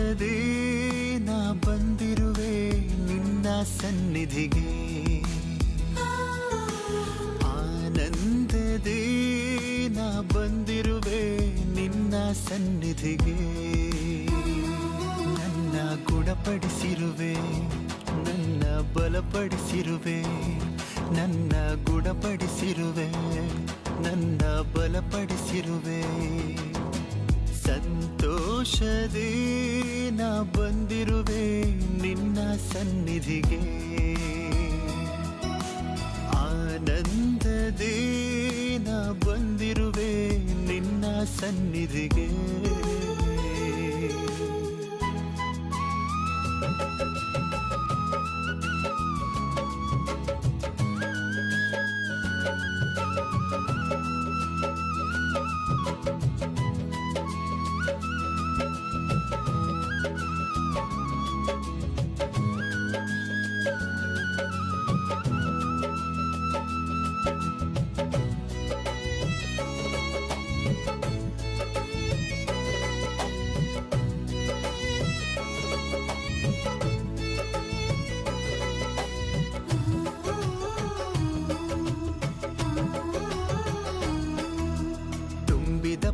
ಆನಂದದೇ ನಾ ಬಂದಿರುವೆ ನಿನ್ನ ಸನ್ನಿಧಿಗೆ, ಆನಂದದೇ ನಾ ಬಂದಿರುವೆ ನಿನ್ನ ಸನ್ನಿಧಿಗೆ. ನನ್ನ ಗುಣಪಡಿಸಿರುವೆ, ನನ್ನ ಬಲಪಡಿಸಿರುವೆ, ನನ್ನ ಗುಣಪಡಿಸಿರುವೆ, ನನ್ನ ಬಲಪಡಿಸಿರುವೆ. ಸಂತೋಷದೇ ನಾ ಬಂದಿರುವೆ ನಿನ್ನ ಸನ್ನಿಧಿಗೆ, ಆನಂದದೇ ನಾ ಬಂದಿರುವೆ ನಿನ್ನ ಸನ್ನಿಧಿಗೆ.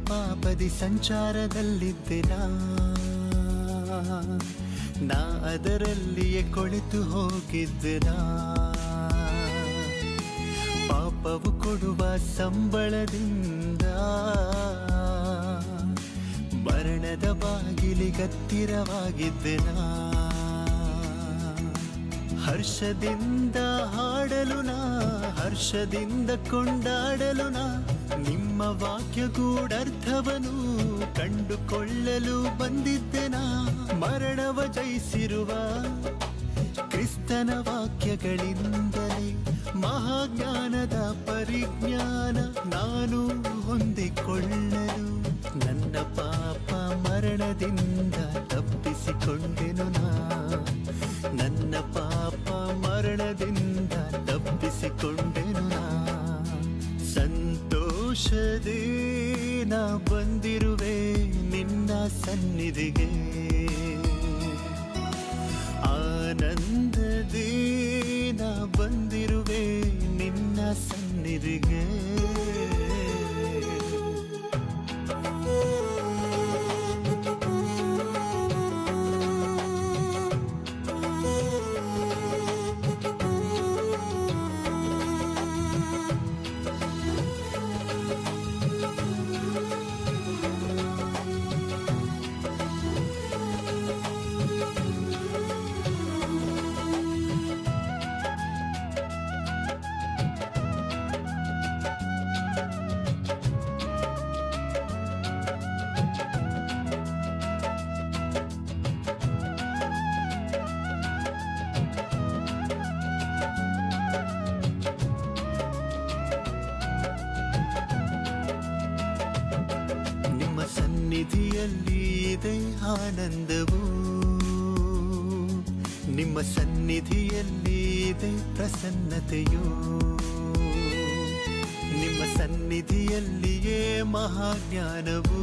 ಪಾಪದಿ ಸಂಚಾರದಲ್ಲಿದ್ದೆ ನಾ ಅದರಲ್ಲಿಯೇ ಕೊಳೆತು ಹೋಗಿದ್ದೆ ಪಾಪವು ಕೊಡುವ ಸಂಬಳದಿಂದ ಮರಣದ ಬಾಗಿಲಿಗತ್ತಿರವಾಗಿದ್ದೆ ಹರ್ಷದಿಂದ ಹಾಡಲು ನಾ, ಹರ್ಷದಿಂದ ಕೊಂಡಾಡಲು ನಾ, ನಿಮ್ಮ ವಾಕ್ಯ ಗೂಢರ್ಥವನು ಕಂಡುಕೊಳ್ಳಲು ಬಂದಿದ್ದೆನಾ. ಮರಣವ ಜಯಿಸಿರುವ ಕ್ರಿಸ್ತನ ವಾಕ್ಯಗಳಿಂದಲೇ ಮಹಾಜ್ಞಾನದ ಪರಿಜ್ಞಾನ ನಾನು ಹೊಂದಿಕೊಳ್ಳಲು ನನ್ನ ಪಾಪ ಮರಣದಿಂದ ತಪ್ಪಿಸಿಕೊಂಡೆನು ನಾ, ನನ್ನ ಪಾಪ ಮರಣದಿಂದ ತಪ್ಪಿಸಿಕೊಂಡೆನು ನಾ. ಸಂತೋಷದೇ ನಾ ಬಂದಿರುವೆ ನಿನ್ನ ಸನ್ನಿಧಿಗೆ, ಆನಂದದೇ ನಾ ಬಂದಿರುವೆ ನಿನ್ನ ಸನ್ನಿಧಿಗೆ. ಸನ್ನಿಧಿಯಲ್ಲಿ ಇದೆ ಆನಂದವು, ನಿಮ್ಮ ಸನ್ನಿಧಿಯಲ್ಲಿ ಇದೆ ಪ್ರಸನ್ನತೆಯು, ನಿಮ್ಮ ಸನ್ನಿಧಿಯಲ್ಲಿಯೇ ಮಹಾಜ್ಞಾನವು,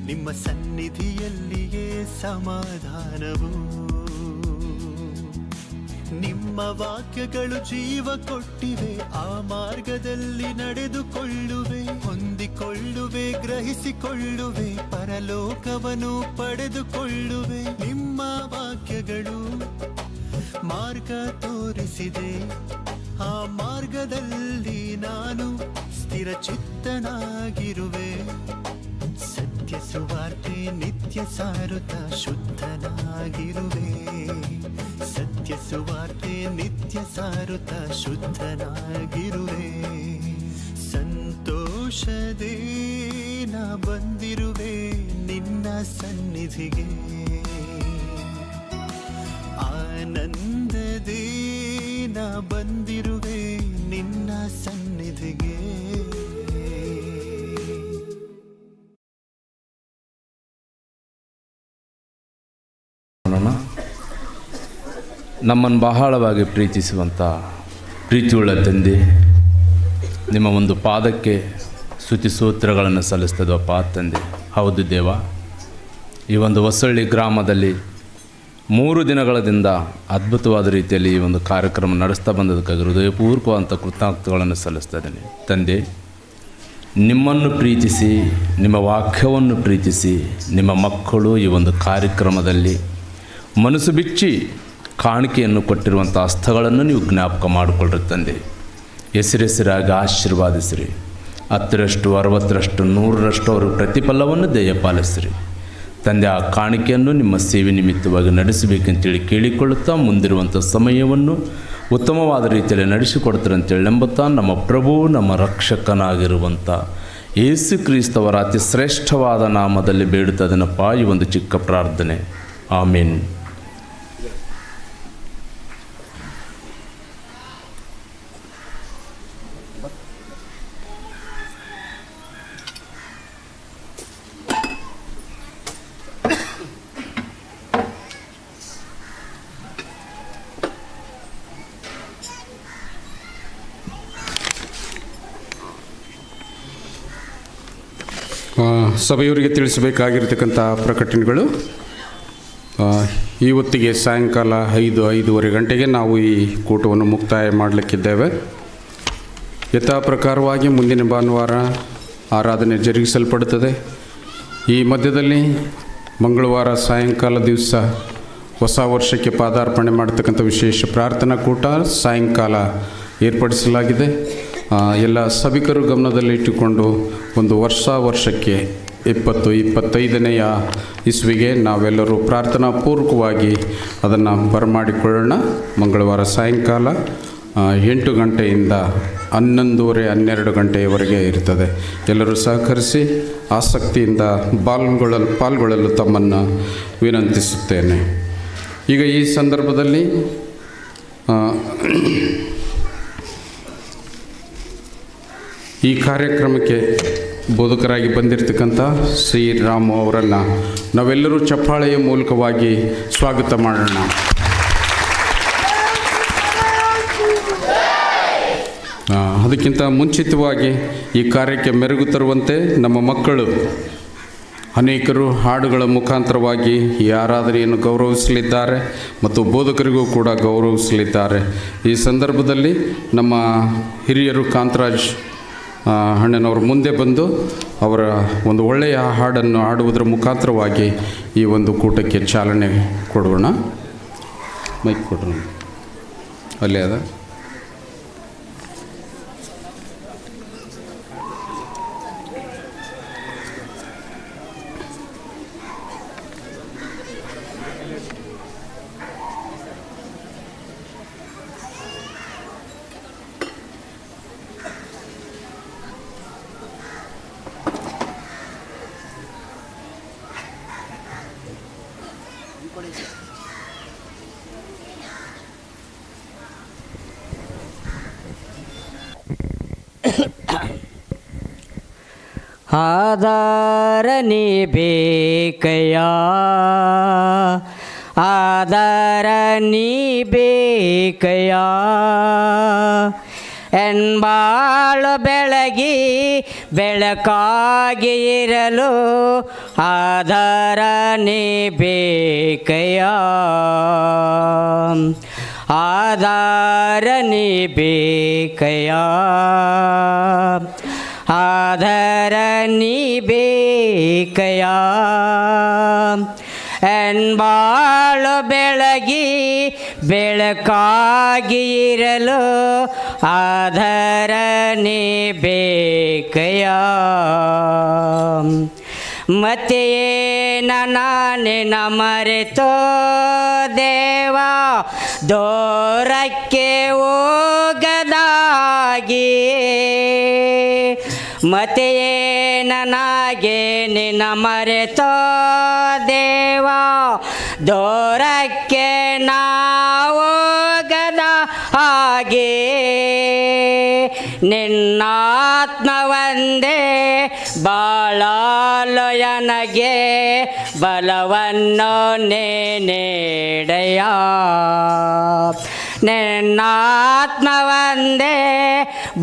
ನಿಮ್ಮ ಸನ್ನಿಧಿಯಲ್ಲಿಯೇ ಸಮಾಧಾನವು. ನಿಮ್ಮ ವಾಕ್ಯಗಳು ಜೀವ ಕೊಟ್ಟಿವೆ, ಆ ಮಾರ್ಗದಲ್ಲಿ ನಡೆದುಕೊಳ್ಳುವೆ, ಹೊಂದಿಕೊಳ್ಳುವೆ, ಗ್ರಹಿಸಿಕೊಳ್ಳುವೆ, ಪರಲೋಕವನ್ನು ಪಡೆದುಕೊಳ್ಳುವೆ. ನಿಮ್ಮ ವಾಕ್ಯಗಳು ಮಾರ್ಗ ತೋರಿಸಿದೆ, ಆ ಮಾರ್ಗದಲ್ಲಿ ನಾನು ಸ್ಥಿರಚಿತ್ತನಾಗಿರುವೆ. ಸತ್ಯ ಸುವಾರ್ತೆ ನಿತ್ಯ ಸಾರುತ್ತ ಶುದ್ಧನಾಗಿರುವೆ, ಸತ್ಯ ಸುವಾರ್ತೆ ನಿತ್ಯ ಸಾರುತ್ತ ಶುದ್ಧನಾಗಿರುವೆ. ಸಂತೋಷದೇ ನಾ ಬಂದಿರುವೆ ನಿನ್ನ ಸನ್ನಿಧಿಗೆ, ಆನಂದದೇ ನಾ ಬಂದಿರುವೆ ನಿನ್ನ ಸನ್ನಿಧಿಗೆ. ನಮ್ಮನ್ನು ಬಹಳವಾಗಿ ಪ್ರೀತಿಸುವಂಥ ಪ್ರೀತಿಯುಳ್ಳ ತಂದೆ, ನಿಮ್ಮ ಒಂದು ಪಾದಕ್ಕೆ ಸ್ತುತಿ ಸ್ತೋತ್ರಗಳನ್ನು ಸಲ್ಲಿಸ್ತದಪ್ಪ ತಂದೆ. ಹೌದು ದೇವ, ಈ ಒಂದು ಹೊಸಳ್ಳಿ ಗ್ರಾಮದಲ್ಲಿ 3 ದಿನಗಳಿಂದ ಅದ್ಭುತವಾದ ರೀತಿಯಲ್ಲಿ ಈ ಒಂದು ಕಾರ್ಯಕ್ರಮ ನಡೆಸ್ತಾ ಬಂದದಕ್ಕಾಗಿ ಹೃದಯಪೂರ್ವಕವಾದಂಥ ಕೃತಜ್ಞತೆಗಳನ್ನು ಸಲ್ಲಿಸ್ತಾ ಇದ್ದೀನಿ. ತಂದೆ, ನಿಮ್ಮನ್ನು ಪ್ರೀತಿಸಿ, ನಿಮ್ಮ ವಾಕ್ಯವನ್ನು ಪ್ರೀತಿಸಿ, ನಿಮ್ಮ ಮಕ್ಕಳು ಈ ಒಂದು ಕಾರ್ಯಕ್ರಮದಲ್ಲಿ ಮನಸ್ಸು ಬಿಚ್ಚಿ ಕಾಣಿಕೆಯನ್ನು ಕೊಟ್ಟಿರುವಂಥ ಹಸ್ತಗಳನ್ನು ನೀವು ಜ್ಞಾಪಕ ಮಾಡಿಕೊಳ್ಳ್ರಿ ತಂದೆ. ಹೆಸರಾಗಿ ಆಶೀರ್ವಾದಿಸಿರಿ. 10ರಷ್ಟು 60ರಷ್ಟು 100ರಷ್ಟು ಅವರು ಪ್ರತಿಫಲವನ್ನು ದಯಪಾಲಿಸಿರಿ ತಂದೆ. ಆ ಕಾಣಿಕೆಯನ್ನು ನಿಮ್ಮ ಸೇವೆ ನಿಮಿತ್ತವಾಗಿ ನಡೆಸಬೇಕಂತೇಳಿ ಕೇಳಿಕೊಳ್ಳುತ್ತಾ ಮುಂದಿರುವಂಥ ಸಮಯವನ್ನು ಉತ್ತಮವಾದ ರೀತಿಯಲ್ಲಿ ನಡೆಸಿಕೊಡ್ತಾರೆ ಅಂತೇಳಿ ನಂಬುತ್ತಾ ನಮ್ಮ ಪ್ರಭು ನಮ್ಮ ರಕ್ಷಕನಾಗಿರುವಂಥ ಯೇಸು ಕ್ರಿಸ್ತವರ ಅತಿ ಶ್ರೇಷ್ಠವಾದ ನಾಮದಲ್ಲಿ ಬೇಡುತ್ತದನಪ್ಪ ಈ ಒಂದು ಚಿಕ್ಕ ಪ್ರಾರ್ಥನೆ. ಆಮೇನ್. ಸಭೆಯವರಿಗೆ ತಿಳಿಸಬೇಕಾಗಿರ್ತಕ್ಕಂಥ ಪ್ರಕಟಣೆಗಳು. ಈ ಹೊತ್ತಿಗೆ ಸಾಯಂಕಾಲ 5-5:30 ಗಂಟೆಗೆ ನಾವು ಈ ಕೂಟವನ್ನು ಮುಕ್ತಾಯ ಮಾಡಲಿಕ್ಕಿದ್ದೇವೆ. ಯಥಾ ಪ್ರಕಾರವಾಗಿ ಮುಂದಿನ ಭಾನುವಾರ ಆರಾಧನೆ ಜರುಗಿಸಲ್ಪಡುತ್ತದೆ. ಈ ಮಧ್ಯದಲ್ಲಿ ಮಂಗಳವಾರ ಸಾಯಂಕಾಲ ದಿವಸ ಹೊಸ ವರ್ಷಕ್ಕೆ ಪಾದಾರ್ಪಣೆ ಮಾಡತಕ್ಕಂಥ ವಿಶೇಷ ಪ್ರಾರ್ಥನಾ ಕೂಟ ಸಾಯಂಕಾಲ ಏರ್ಪಡಿಸಲಾಗಿದೆ. ಎಲ್ಲ ಸಭಿಕರು ಗಮನದಲ್ಲಿಟ್ಟುಕೊಂಡು ಒಂದು ವರ್ಷಕ್ಕೆ 2025ನೇ ಇಸ್ವಿಗೆ ನಾವೆಲ್ಲರೂ ಪ್ರಾರ್ಥನಾ ಪೂರ್ವಕವಾಗಿ ಅದನ್ನು ಬರಮಾಡಿಕೊಳ್ಳೋಣ. ಮಂಗಳವಾರ ಸಾಯಂಕಾಲ 8 ಗಂಟೆಯಿಂದ 11:30-12 ಗಂಟೆಯವರೆಗೆ ಇರ್ತದೆ. ಎಲ್ಲರೂ ಸಹಕರಿಸಿ ಆಸಕ್ತಿಯಿಂದ ಪಾಲ್ಗೊಳ್ಳಲು ತಮ್ಮನ್ನು ವಿನಂತಿಸುತ್ತೇನೆ. ಈಗ ಈ ಸಂದರ್ಭದಲ್ಲಿ ಈ ಕಾರ್ಯಕ್ರಮಕ್ಕೆ ಬೋಧಕರಾಗಿ ಬಂದಿರತಕ್ಕಂಥ ಶ್ರೀರಾಮು ಅವರನ್ನು ನಾವೆಲ್ಲರೂ ಚಪ್ಪಾಳೆಯ ಮೂಲಕವಾಗಿ ಸ್ವಾಗತ ಮಾಡೋಣ. ಅದಕ್ಕಿಂತ ಮುಂಚಿತವಾಗಿ ಈ ಕಾರ್ಯಕ್ಕೆ ಮೆರುಗು ತರುವಂತೆ ನಮ್ಮ ಮಕ್ಕಳು ಅನೇಕರು ಹಾಡುಗಳ ಮುಖಾಂತರವಾಗಿ ಈ ಆರಾಧನೆಯನ್ನು ಗೌರವಿಸಲಿದ್ದಾರೆ ಮತ್ತು ಬೋಧಕರಿಗೂ ಕೂಡ ಗೌರವಿಸಲಿದ್ದಾರೆ. ಈ ಸಂದರ್ಭದಲ್ಲಿ ನಮ್ಮ ಹಿರಿಯರು ಕಾಂತರಾಜ್ ಅಣ್ಣನವರು ಮುಂದೆ ಬಂದು ಅವರ ಒಂದು ಒಳ್ಳೆಯ ಹಾಡನ್ನು ಹಾಡುವುದರ ಮುಖಾಂತರವಾಗಿ ಈ ಒಂದು ಕೂಟಕ್ಕೆ ಚಾಲನೆ ಕೊಡೋಣ. ಮೈಕ್ ಕೊಡೋಣ. ಅಲ್ಲೇ ಅದ. ಆಧಾರ ನೀ ಬೇಕಯ್ಯ, ಆಧಾರ ನೀ ಬೇಕಯ್ಯ, ಎನ್ಬಾಳು ಬೆಳಗಿ ಬೆಳಕಾಗಿ ಇರಲು ಆಧಾರ ನೀ ಬೇಕಯ್ಯ, ಆಧಾರ ನೀ ಬೇಕಯ್ಯ, ಆಧಾರ ನೀ ಬೇಕಯ್ಯ, ಎನ್ಬಾಳು ಬೆಳಗಿ ಬೆಳಕಾಗಿ ಇರಲು ಆಧಾರ ನೀ ಬೇಕಯ್ಯ. ಮತ್ತೆಯೇ ನಾನೇನ ಮರೆತೋ ದೇವ ದೂರಕ್ಕೆ ಹೋಗದಾಗಿ, ಮತ್ತೆಯೇ ನನಗೆ ನಿನ್ನ ಮರೆತೋ ದೇವ ದೂರಕ್ಕೆ ನಾವೋಗದ ಹಾಗೆ, ನಿನ್ನಾತ್ಮ ಒಂದೇ ಬಾಳಲೊಯನಗೆ ಬಲವನ್ನು ನೀಡೆಯ, ನಿನ್ನಾತ್ಮವಂದೇ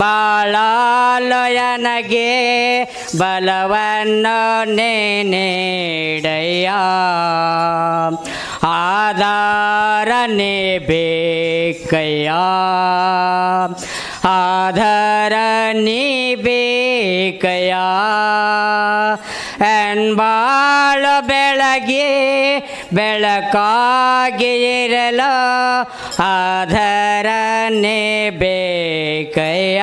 ಬಾಳಲೊಯನಗೆ ಬಲವನ್ನು ನೀಡಯ್ಯ ಆಧಾರನೇ ಬೇಕಯ್ಯ ಆಧಾರ ನೀ ಬೇಕಯ್ಯ ಬಾಳ ಬೆಳಗ್ಗೆ ಬೆಳಕಾಗಿ ಇರಲು ಆಧಾರನೇ ಬೇಕಯ್ಯ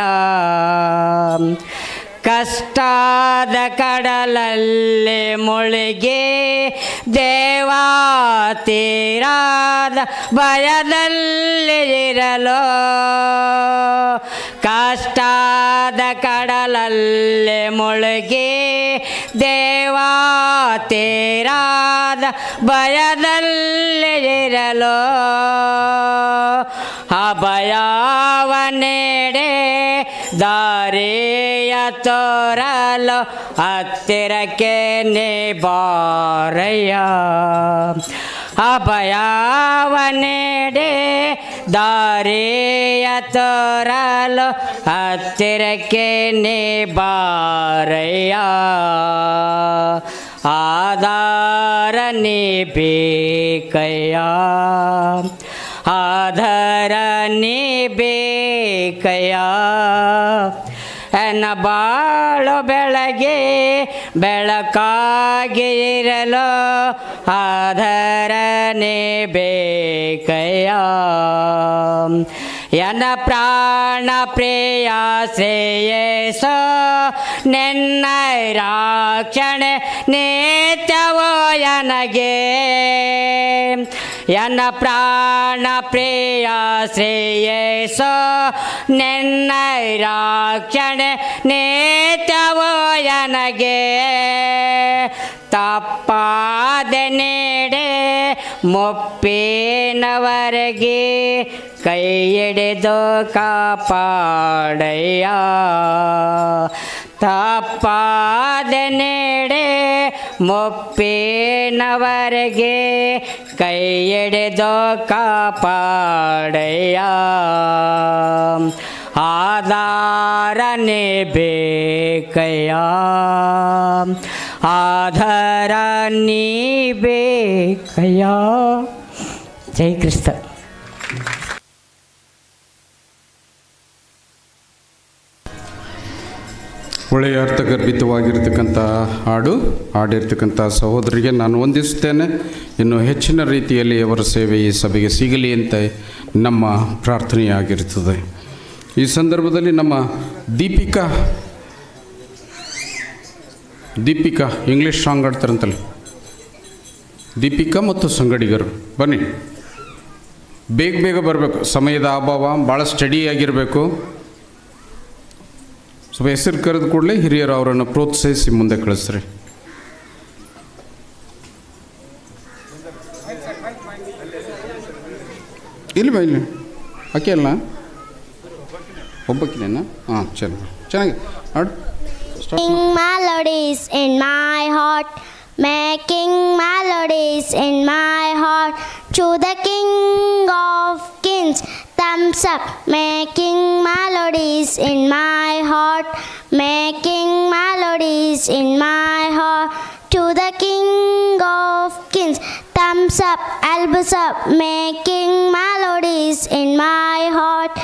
ಕಷ್ಟದ ಕಡಲಲ್ಲಿ ಮುಳುಗಿ ದೇವಾ ತೀರಾದ ಭಯದಲ್ಲಿ ಇರಲು ಕಷ್ಟದ ಕಡಲಲ್ಲಿ ಮುಳುಗಿ ದೇವಾ ತೀರಾದ ಭಯದಲ್ಲಿ ಇರಲು ಅಭಯವ ನೀಡೆ ದಾರಿಯ ತೋರಲು ಹತ್ತಿರಕ್ಕೆ ನೀ ಬಾರಯ್ಯ ಅಭಯವ ನೀಡೆ ದಾರಿಯ ತೋರಲು ಹತ್ತಿರಕ್ಕೆ ನೀ ಬಾರಯ್ಯ ಆಧಾರ ನೀ ಬೇಕಯ್ಯ ಆಧಾರ ನೀ ಬೇಕಯ್ಯ ಎನ್ನ ಬಾಳು ಬೆಳಗ್ಗೆ ಬೆಳಕಾಗಿ ಇರಲು ಆಧಾರನೇ ಬೇಕಯ್ಯ ಎನ್ನ ಪ್ರಾಣ ಪ್ರಿಯ ಶ್ರೇಯಸ್ಸು ನಿನ್ನ ರಕ್ಷಣೆ ನಿತ್ಯವೋ ನನಗೆ ಎನ್ನ ಪ್ರಾಣ ಪ್ರಿಯ ಶ್ರೇಯಸ್ಸು ನಿನ್ನ ರಕ್ಷಣೆ ನಿತ್ಯವೋ ನನಗೆ ತಪ್ಪಾದ ನೀಡೆ ಮುಪ್ಪಿನವರೆಗೆ ಕೈ ಹಿಡಿದು ಕಾಪಾಡಯ್ಯ ತಪ್ಪಾದ ನೀಡೆ ಮುಪ್ಪಿನವರೆಗೆ ಕೈ ಹಿಡಿದು ಕಾಪಾಡಯ್ಯ ಆಧಾರನೇ ಬೇಕಯ್ಯ ಆಧಾರ ನೀ ಬೇಕಯ್ಯ ಜೈ ಕ್ರಿಸ್ತ ಒಳ್ಳೆಯ ಅರ್ಥಗರ್ಭಿತವಾಗಿರ್ತಕ್ಕಂಥ ಹಾಡಿರ್ತಕ್ಕಂಥ ಸಹೋದರಿಗೆ ನಾನು ವಂದಿಸುತ್ತೇನೆ. ಇನ್ನು ಹೆಚ್ಚಿನ ರೀತಿಯಲ್ಲಿ ಅವರ ಸೇವೆ ಈ ಸಭೆಗೆ ಸಿಗಲಿ ಅಂತ ನಮ್ಮ ಪ್ರಾರ್ಥನೆಯಾಗಿರ್ತದೆ. ಈ ಸಂದರ್ಭದಲ್ಲಿ ನಮ್ಮ ದೀಪಿಕಾ ಇಂಗ್ಲೀಷ್ ಸಾಂಗ್ ಆಡ್ತಾರಂತಲ್ಲ, ದೀಪಿಕಾ ಮತ್ತು ಸಂಗಡಿಗರು ಬನ್ನಿ, ಬೇಗ ಬರಬೇಕು, ಸಮಯದ ಅಭಾವ, ಭಾಳ ಸ್ಟಡಿಯಾಗಿರಬೇಕು. ಸ್ವಲ್ಪ ಹೆಸರು ಕರೆದ ಕೂಡಲೇ ಹಿರಿಯರು ಅವರನ್ನು ಪ್ರೋತ್ಸಾಹಿಸಿ ಮುಂದೆ ಕಳಿಸ್ರಿ. ಇಲ್ಲಿ ಆಕೆ ಅಲ್ಲ, ಒಬ್ಬಕ್ಕಿನೇನಾ? ಹಾಂ, ಚೆನ್ನಾಗಿ ಹಾಡು. Melodies in my heart, making melodies in my heart, to the King of Kings, thumbs up, making melodies in my heart, making melodies in my heart, to the King of Kings, thumbs up, elbows up, making melodies in my heart,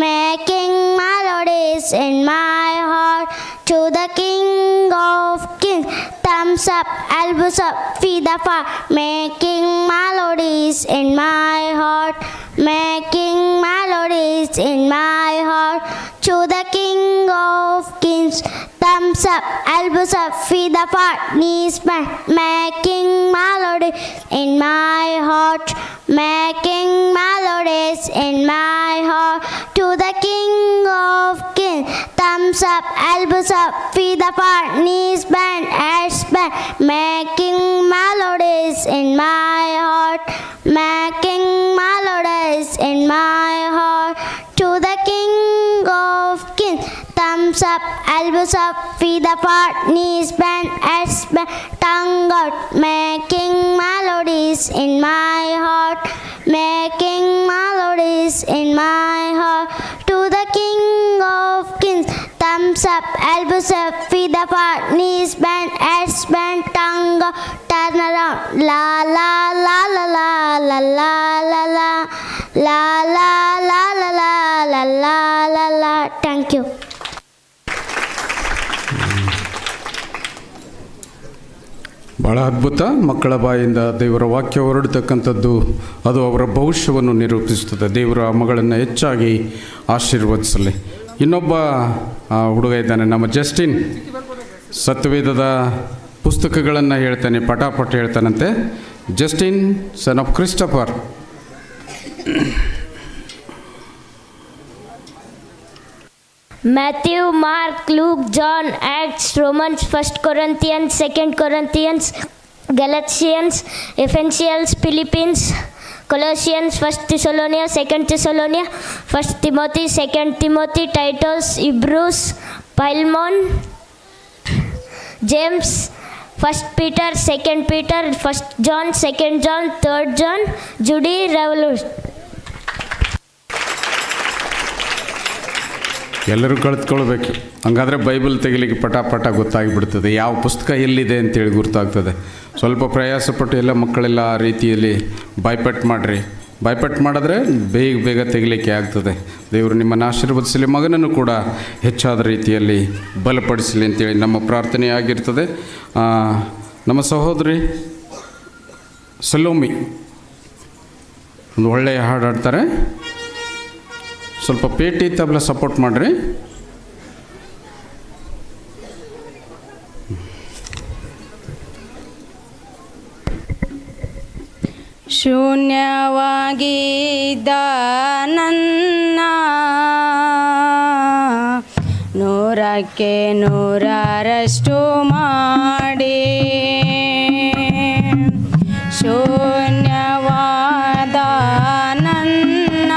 making melodies in my heart, to the King of Kings, thumbs up, elbows up, feet apart, making melodies in my heart, making melodies in my heart, to the King of Kings, thumbs up, elbows up, feet apart, knees bent, making melodies in my heart, making melodies in my heart, to the King of Kings, thumbs up, elbows up, feet apart, knees bent, heads bent, making melodies in my heart, making melodies in my heart, to the King of Kings, thumbs up, elbows up, feet apart, knees bent, heads bent, tongue out, making melodies in my heart, making melodies in my heart. To the King of Kings, thumbs up, elbows up, feet apart, knees bent, heads bent, tongue out, turn around. La la la la la la la la la la la la la la la la la la. Thank you. ಭಾಳ ಅದ್ಭುತ. ಮಕ್ಕಳ ಬಾಯಿಂದ ದೇವರ ವಾಕ್ಯ ಹೊರಡ್ತಕ್ಕಂಥದ್ದು ಅದು ಅವರ ಭವಿಷ್ಯವನ್ನು ನಿರೂಪಿಸುತ್ತದೆ. ದೇವರ ಆ ಮಗಳನ್ನು ಹೆಚ್ಚಾಗಿ ಆಶೀರ್ವದಿಸಲಿ. ಇನ್ನೊಬ್ಬ ಹುಡುಗ ಇದ್ದಾನೆ, ನಮ್ಮ ಜಸ್ಟಿನ್. ಸತ್ಯವೇದದ ಪುಸ್ತಕಗಳನ್ನು ಹೇಳ್ತಾನೆ, ಪಟಾಪಟ ಹೇಳ್ತಾನಂತೆ. Justin, son of Christopher. Matthew, Mark, Luke, John, Acts, Romans, 1 Corinthians, 2 Corinthians, Galatians, Ephesians, Philippians, Colossians, 1 Thessalonians, 2 Thessalonians, 1 Timothy, 2 Timothy, Titus, Hebrews, Philemon, James, 1 Peter, 2 Peter, 1 John, 2 John, 3 John, Jude, Revelation. ಎಲ್ಲರೂ ಕಳೆದುಕೊಳ್ಬೇಕು. ಹಂಗಾದರೆ Bible ತೆಗಿಲಿಕ್ಕೆ ಪಟ ಗೊತ್ತಾಗಿಬಿಡ್ತದೆ, ಯಾವ ಪುಸ್ತಕ ಎಲ್ಲಿದೆ ಅಂತೇಳಿ ಗುರ್ತಾಗ್ತದೆ. ಸ್ವಲ್ಪ ಪ್ರಯಾಸಪಟ್ಟು ಎಲ್ಲ ಮಕ್ಕಳೆಲ್ಲ ಆ ರೀತಿಯಲ್ಲಿ ಬಾಯ್ಪಟ್ಟು ಮಾಡಿರಿ. ಬಾಯ್ಪಟ್ಟು ಮಾಡಿದ್ರೆ ಬೇಗ ತೆಗಿಲಿಕ್ಕೆ ಆಗ್ತದೆ. ದೇವರು ನಿಮ್ಮನ್ನು ಆಶೀರ್ವದಿಸಲಿ, ಮಗನನ್ನು ಕೂಡ ಹೆಚ್ಚಾದ ರೀತಿಯಲ್ಲಿ ಬಲಪಡಿಸಲಿ ಅಂತೇಳಿ ನಮ್ಮ ಪ್ರಾರ್ಥನೆ ಆಗಿರ್ತದೆ. ನಮ್ಮ ಸಹೋದರಿ ಸಲೋಮಿ ಒಂದು ಒಳ್ಳೆಯ ಹಾಡು ಹಾಡ್ತಾರೆ. ಸ್ವಲ್ಪ ಪೇಟಿ ತಬಲ ಸಪೋರ್ಟ್ ಮಾಡಿರಿ. ಶೂನ್ಯವಾಗಿದ್ದ ನನ್ನ ನೂರಕ್ಕೆ ನೂರರಷ್ಟು ಮಾಡಿ ಶೂನ್ಯವಾದ ನನ್ನ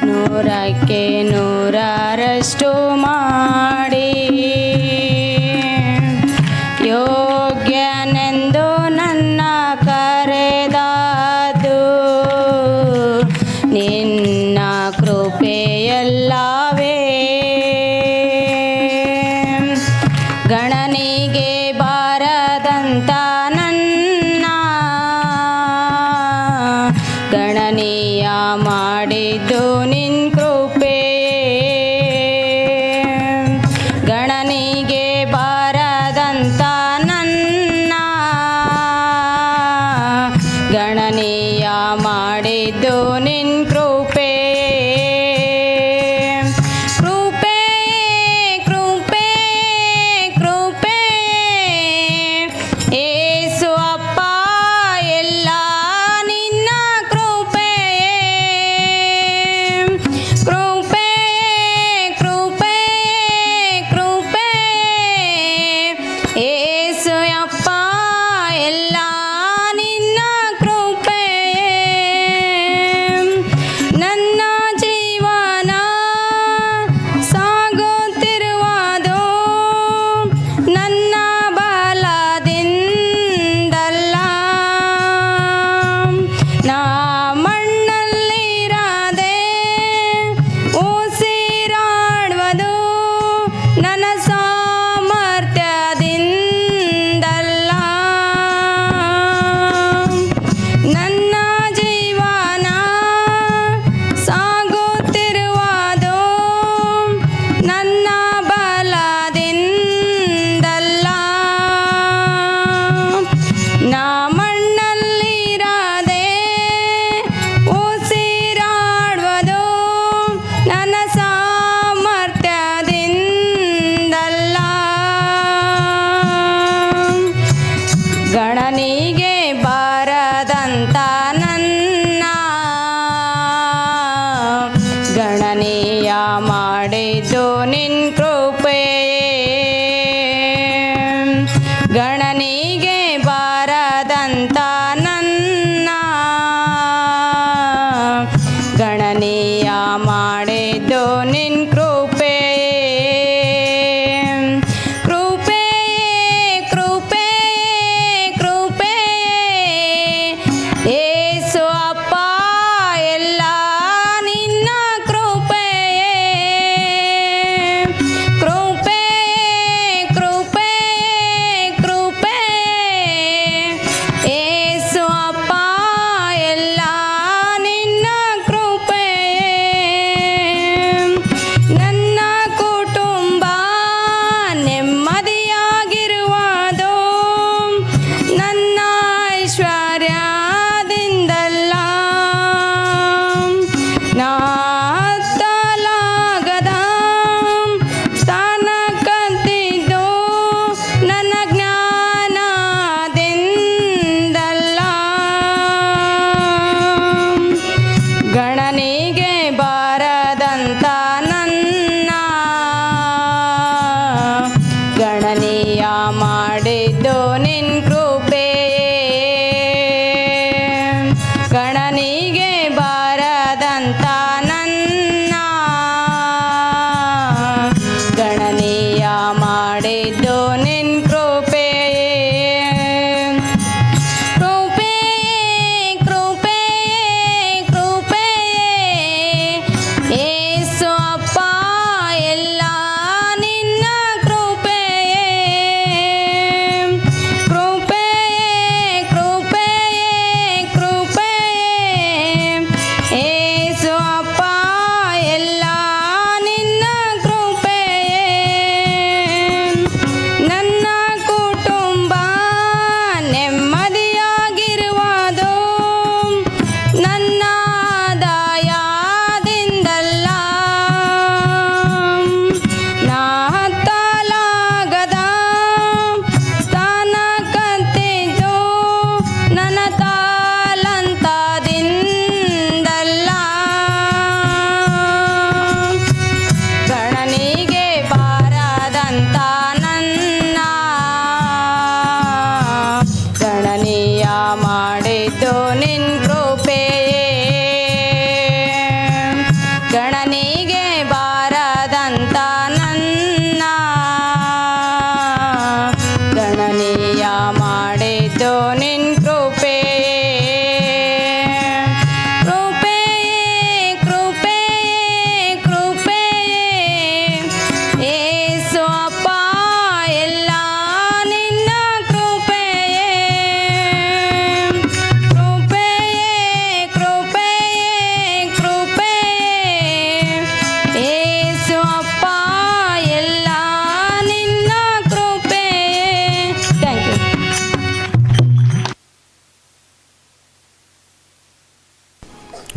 ನೂರಕ್ಕೆ ನೂರರಷ್ಟು ಮಾಡಿ ಯೋಗ್ಯನೆಂದು ನನ್ನ ಕರೆದದು ನಿನ್ನ ಕೃಪೆಯಲ್ಲವೇ. ಗಣನೆಗೆ ಬಾರದಂತ ನನ್ನ ಗಣನೀಯ ಮಾಡಿದ್ದು ನಿನ್ನ ಕೃಪೆ. ಗಣನೆಗೆ ಬಾರದಂತ ನನ್ನ ಗಣನೀಯ ಮಾಡಿದ್ದು ನಿನ್ನ ಕೃಪೆ. ಕೃಪೆ ಕೃಪೆ ಕೃಪೆ ಏಸು ಅಪ್ಪ ಎಲ್ಲ ನಿನ್ನ ಕೃಪೆ. ಕೃಪೆ ಕೃಪೆ ಕೃಪೆ ಏಸು ಅಪ್ಪ ಎಲ್ಲ ನಿನ್ನ ಕೃಪೆ. ನನ್ನ ಜೀವನ ಸಾಗುತ್ತಿರುವುದು ನನ್ನ ಬಲದಿಂದಲ್ಲ. ನಾ ಮಣ್ಣಲ್ಲಿರದೆ ಉಸಿರಾಡುವುದು ನನ್ನ ಸಾಮರ್ಥ್ಯದಿಂದಲ್ಲ. ನನ್ನ ಜೀವನ ಸಾಗುತ್ತಿರುವುದು ನನ್ನ ಬಲದಿಂದಲ್ಲ. ನಾ ಮಣ್ಣಲ್ಲಿರದೆ ಉಸಿರಾಡುವುದು ನನ್ನ ಸಾಮರ್ಥ್ಯದಿಂದಲ್ಲ. ಗಣನೆಗೆ ಬಾರದಂತ ನನ್ನ ಗಣನೀಯ ಮಾಡಿದ್ದು ನಿನ್ನ ಕೃಪೆ. ಗಣನೆಗೆ ಬಾರದಂತ ನನ್ನ ಗಣನೀಯ ಮಾಡಿದ್ದು ನಿನ್ನ ಕೃಪೆ. ಕೃಪೆ ಕೃಪೆ ಕೃಪೆ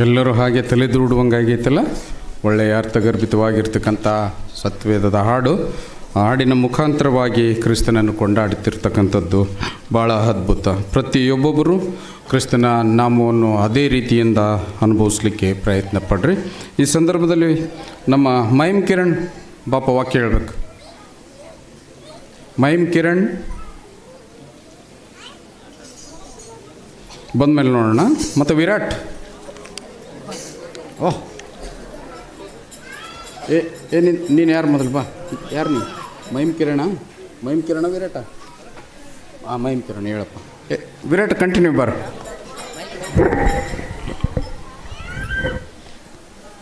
ಎಲ್ಲರೂ ಹಾಗೆ ತಲೆದೂಡುವಂಗಾಗೈತಲ್ಲ. ಒಳ್ಳೆಯ ಅರ್ಥಗರ್ಭಿತವಾಗಿರ್ತಕ್ಕಂಥ ಸತ್ವೇದದ ಹಾಡು, ಹಾಡಿನ ಮುಖಾಂತರವಾಗಿ ಕ್ರಿಸ್ತನನ್ನು ಕೊಂಡಾಡುತ್ತಿರ್ತಕ್ಕಂಥದ್ದು ಭಾಳ ಅದ್ಭುತ. ಪ್ರತಿಯೊಬ್ಬೊಬ್ಬರು ಕ್ರಿಸ್ತನ ನಾಮವನ್ನು ಅದೇ ರೀತಿಯಿಂದ ಅನುಭವಿಸ್ಲಿಕ್ಕೆ ಪ್ರಯತ್ನ ಪಡ್ರಿ. ಈ ಸಂದರ್ಭದಲ್ಲಿ ನಮ್ಮ ಮೈಮ್ ಕಿರಣ್ ಬಾಪ ವಾಕ್ಯ ಹೇಳ್ಬೇಕು. ಮೈಮ್ ಕಿರಣ್ ಬಂದಮೇಲೆ ನೋಡೋಣ. ಮತ್ತು ವಿರಾಟ್, ಓಹ್ ಏ ನೀನು ಯಾರು ಮೊದಲು ಬಾ. ಯಾರು ನೀನು? ಮೈಮ್ ಕಿರಣ ವಿರಾಟ? ಮೈಮ್ ಕಿರಣ ಹೇಳಪ್ಪ. ವಿರಾಟ್ ಕಂಟಿನ್ಯೂ ಬಾರ.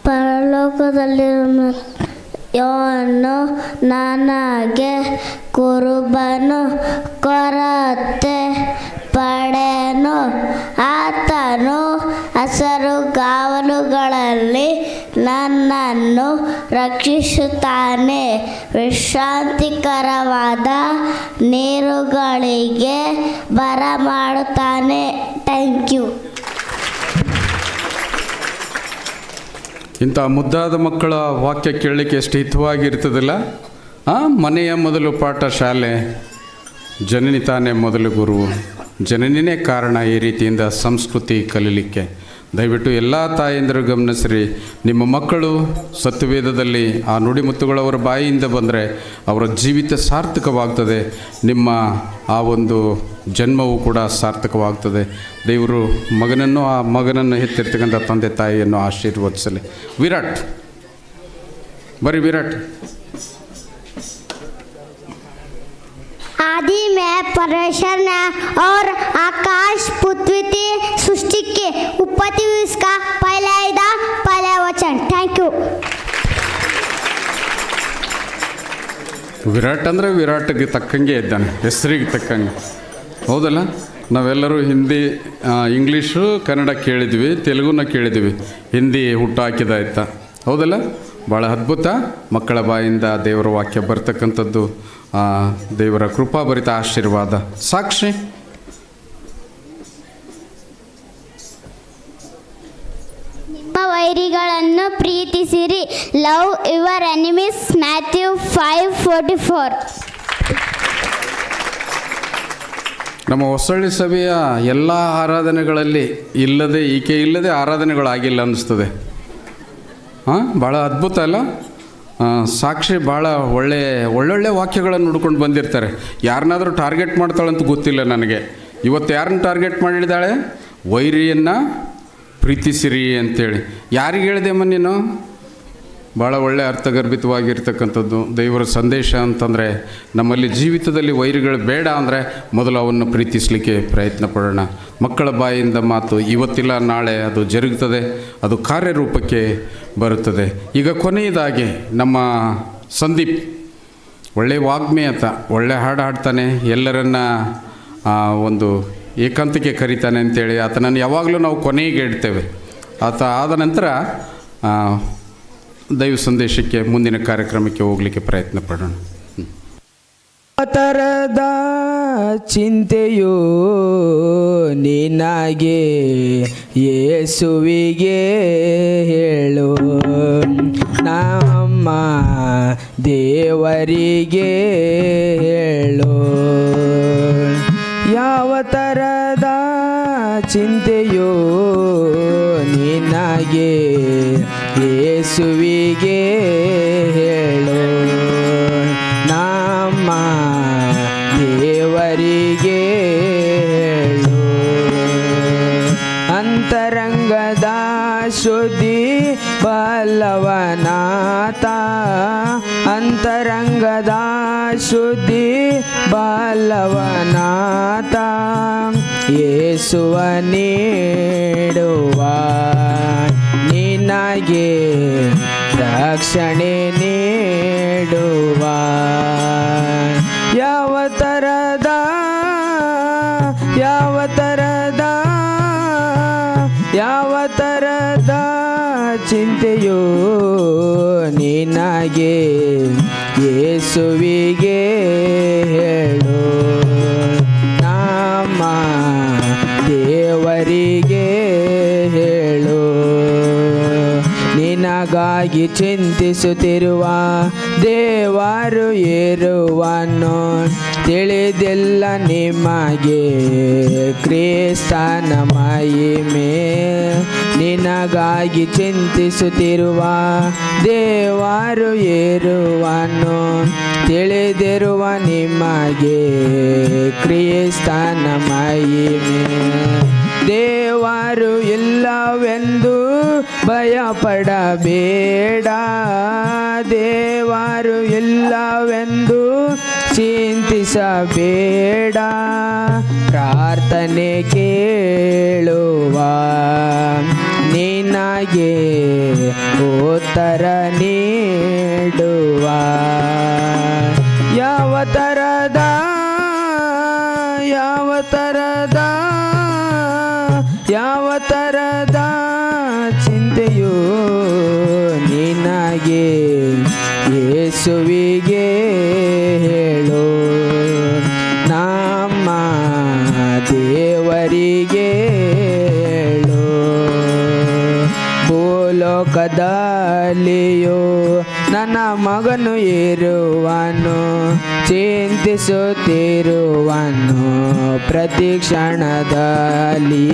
ಪರಲೋಕದಲ್ಲಿರುವ ಯೋನು ನನಗೆ ಕುರುಬನು ಕೊರತೆ ಪಡೆನು. ಆತನು ಹಸರುಗಾವಲುಗಳಲ್ಲಿ ನನ್ನನ್ನು ರಕ್ಷಿಸುತ್ತಾನೆ. ವಿಶ್ರಾಂತಿಕರವಾದ ನೀರುಗಳಿಗೆ ಬರಮಾಡುತ್ತಾನೆ. Thank you. ಇಂಥ ಮುದ್ದಾದ ಮಕ್ಕಳ ವಾಕ್ಯ ಕೇಳಲಿಕ್ಕೆ ಎಷ್ಟು ಹಿತವಾಗಿರ್ತದಲ್ಲ. ಮನೆಯ ಮೊದಲು ಪಾಠ ಶಾಲೆ, ಜನನಿ ತಾನೇ ಮೊದಲು ಗುರು, ಜನನಿನೇ ಕಾರಣ ಈ ರೀತಿಯಿಂದ ಸಂಸ್ಕೃತಿ ಕಲೀಲಿಕ್ಕೆ. ದಯವಿಟ್ಟು ಎಲ್ಲ ತಾಯಂದಿರು ಗಮನಿಸ್ರಿ. ನಿಮ್ಮ ಮಕ್ಕಳು ಸತ್ಯವೇದದಲ್ಲಿ ಆ ನುಡಿಮುತ್ತುಗಳವರ ಬಾಯಿಯಿಂದ ಬಂದರೆ ಅವರ ಜೀವಿತ ಸಾರ್ಥಕವಾಗ್ತದೆ. ನಿಮ್ಮ ಆ ಒಂದು ಜನ್ಮವೂ ಕೂಡ ಸಾರ್ಥಕವಾಗ್ತದೆ. ದೇವರು ಮಗನನ್ನು, ಆ ಮಗನನ್ನು ಹೆತ್ತಿರ್ತಕ್ಕಂಥ ತಂದೆ ತಾಯಿಯನ್ನು ಆಶೀರ್ವದಿಸಲಿ. ವಿರಾಟ್ ಬರೀ ವಿರಾಟ್. आदि में परमेश्वर ने और आकाश पृथ्वी की सृष्टि के उत्पत्ति इसका पहला वचन. Thank you. ವಿರಾಟ್ ಅಂದರೆ ವಿರಾಟ್ಗೆ ತಕ್ಕಂಗೆ ಇದ್ದಾನೆ, ಹೆಸರಿಗೆ ತಕ್ಕಂಗೆ. ಹೌದಲ್ಲ? ನಾವೆಲ್ಲರೂ ಹಿಂದಿ, ಇಂಗ್ಲೀಷು, ಕನ್ನಡ ಕೇಳಿದ್ವಿ, ತೆಲುಗುನ ಕೇಳಿದ್ವಿ, ಹಿಂದಿ ಹುಟ್ಟಾಕಿದಾಯ್ತ. ಹೌದಲ್ಲ? ಭಾಳ ಅದ್ಭುತ. ಮಕ್ಕಳ ಬಾಯಿಂದ ದೇವರ ವಾಕ್ಯ ಬರ್ತಕ್ಕಂಥದ್ದು ದೇವರ ಕೃಪಾಭರಿತ ಆಶೀರ್ವಾದ. ಸಾಕ್ಷಿ ನಿಮ್ಮ ವೈರಿಗಳನ್ನು ಪ್ರೀತಿಸಿರಿ. Love your enemies. ಮ್ಯಾಥ್ಯೂ 5:44. ನಮ್ಮ ಹೊಸಳ್ಳಿ ಸಭೆಯ ಎಲ್ಲ ಆರಾಧನೆಗಳಲ್ಲಿ ಈಕೆ ಇಲ್ಲದೆ ಆರಾಧನೆಗಳಾಗಿಲ್ಲ ಅನ್ನಿಸ್ತದೆ. ಭಾಳ ಅದ್ಭುತ ಅಲ್ಲ? ಸಾಕ್ಷಿ ಭಾಳ ಒಳ್ಳೊಳ್ಳೆ ವಾಕ್ಯಗಳನ್ನು ಹುಡ್ಕೊಂಡು ಬಂದಿರ್ತಾರೆ. ಯಾರನ್ನಾದರೂ ಟಾರ್ಗೆಟ್ ಮಾಡ್ತಾಳಂತ ಗೊತ್ತಿಲ್ಲ ನನಗೆ. ಇವತ್ತು ಯಾರನ್ನ ಟಾರ್ಗೆಟ್ ಮಾಡಿದ್ದಾಳೆ? ವೈರಿಯನ್ನು ಪ್ರೀತಿಸಿರಿ ಅಂತೇಳಿ. ಯಾರಿಗೆ ಹೇಳಿದೆಮ್ಮ ನೀನು? ಭಾಳ ಒಳ್ಳೆ ಅರ್ಥಗರ್ಭಿತವಾಗಿರ್ತಕ್ಕಂಥದ್ದು ದೇವರ ಸಂದೇಶ ಅಂತಂದರೆ, ನಮ್ಮಲ್ಲಿ ಜೀವಿತದಲ್ಲಿ ವೈರಿಗಳು ಬೇಡ ಅಂದರೆ ಮೊದಲು ಅವನ್ನು ಪ್ರೀತಿಸಲಿಕ್ಕೆ ಪ್ರಯತ್ನ ಪಡೋಣ. ಮಕ್ಕಳ ಬಾಯಿಂದ ಮಾತು ಇವತ್ತಿಲ್ಲ ನಾಳೆ ಅದು ಜರುಗುತ್ತದೆ, ಅದು ಕಾರ್ಯರೂಪಕ್ಕೆ ಬರುತ್ತದೆ. ಈಗ ಕೊನೆಯದಾಗಿ ನಮ್ಮ ಸಂದೀಪ್ ಒಳ್ಳೆಯ ವಾಗ್ಮಿ ಆತ, ಒಳ್ಳೆ ಹಾಡು ಹಾಡ್ತಾನೆ, ಎಲ್ಲರನ್ನ ಒಂದು ಏಕಾಂತಕ್ಕೆ ಕರೀತಾನೆ ಅಂತೇಳಿ ಆತನನ್ನು ಯಾವಾಗಲೂ ನಾವು ಕೊನೆಗೆ ಇಡ್ತೇವೆ. ಆತ ಆದ ನಂತರ ದೈವ ಸಂದೇಶಕ್ಕೆ, ಮುಂದಿನ ಕಾರ್ಯಕ್ರಮಕ್ಕೆ ಹೋಗಲಿಕ್ಕೆ ಪ್ರಯತ್ನ ಪಡೋಣ. ತರದ ಚಿಂತೆಯು ನಿನಗೆ ಯೇಸುವಿಗೆ ಹೇಳು, ನಮ್ಮ ದೇವರಿಗೆ ಹೇಳು. ಯಾವ ತರದ ಚಿಂತೆಯು ನಿನಗೆ ಯೇಸುವಿಗೆ ಹೇಳು, ನಮ್ಮ ದೇವರಿಗೆ ಹೇಳು. ಅಂತರಂಗದ ಶುದ್ಧಿ ಬಲ್ಲವನಾತ, ಅಂತರಂಗದ ಶುದ್ಧಿ ಬಲ್ಲವನಾತ, ಯೇಸುವ ನೀಡುವ ನಿನಗೆ ರಕ್ಷಣೆ ನೀಡುವ. ಯಾವ ತರದ ಚಿಂತೆಯು ನಿನಗೆ ಯೇಸುವಿಗೆ ಹೇಳು, ನಮ್ಮ ದೇವರಿಗೆ ಹೇಳು. ನಿನಗಾಗಿ ಚಿಂತಿಸುತ್ತಿರುವ ದೇವರು ಇರುವನು. ತಿಳಿದಿಲ್ಲ ನಿಮಗೆ ಕ್ರಿಸ್ತನ ಮಹಿಮೆ. ನಿನಗಾಗಿ ಚಿಂತಿಸುತ್ತಿರುವ ದೇವರು ಇರುವನು. ತಿಳಿದಿರುವ ನಿಮಗೆ ಕ್ರಿಸ್ತನ ಮಹಿಮೆ. ದೇವರು ಇಲ್ಲವೆಂದು ಭಯಪಡಬೇಡ. ದೇವರು ಇಲ್ಲವೆಂದು ಚಿಂತಿಸಬೇಡ. ಪ್ರಾರ್ಥನೆ ಕೇಳುವ ನಿನಗೆ ಉತ್ತರ ನೀಡುವ. ಯಾವ ಥರದ ಚಿಂತೆಯು ನಿನಗೆ ಯೇಸುವಿಗೆ ಹೇಳು. ನಮ್ಮ ದೇವರಿಗೆ ಹೇಳು. ಭೂಲೋಕದಲ್ಲಿಯೂ ನನ್ನ ಮಗನು ಇರುವನು. ಚಿಂತಿಸುತ್ತಿರುವನು ಪ್ರತಿ ಕ್ಷಣದಲ್ಲಿ.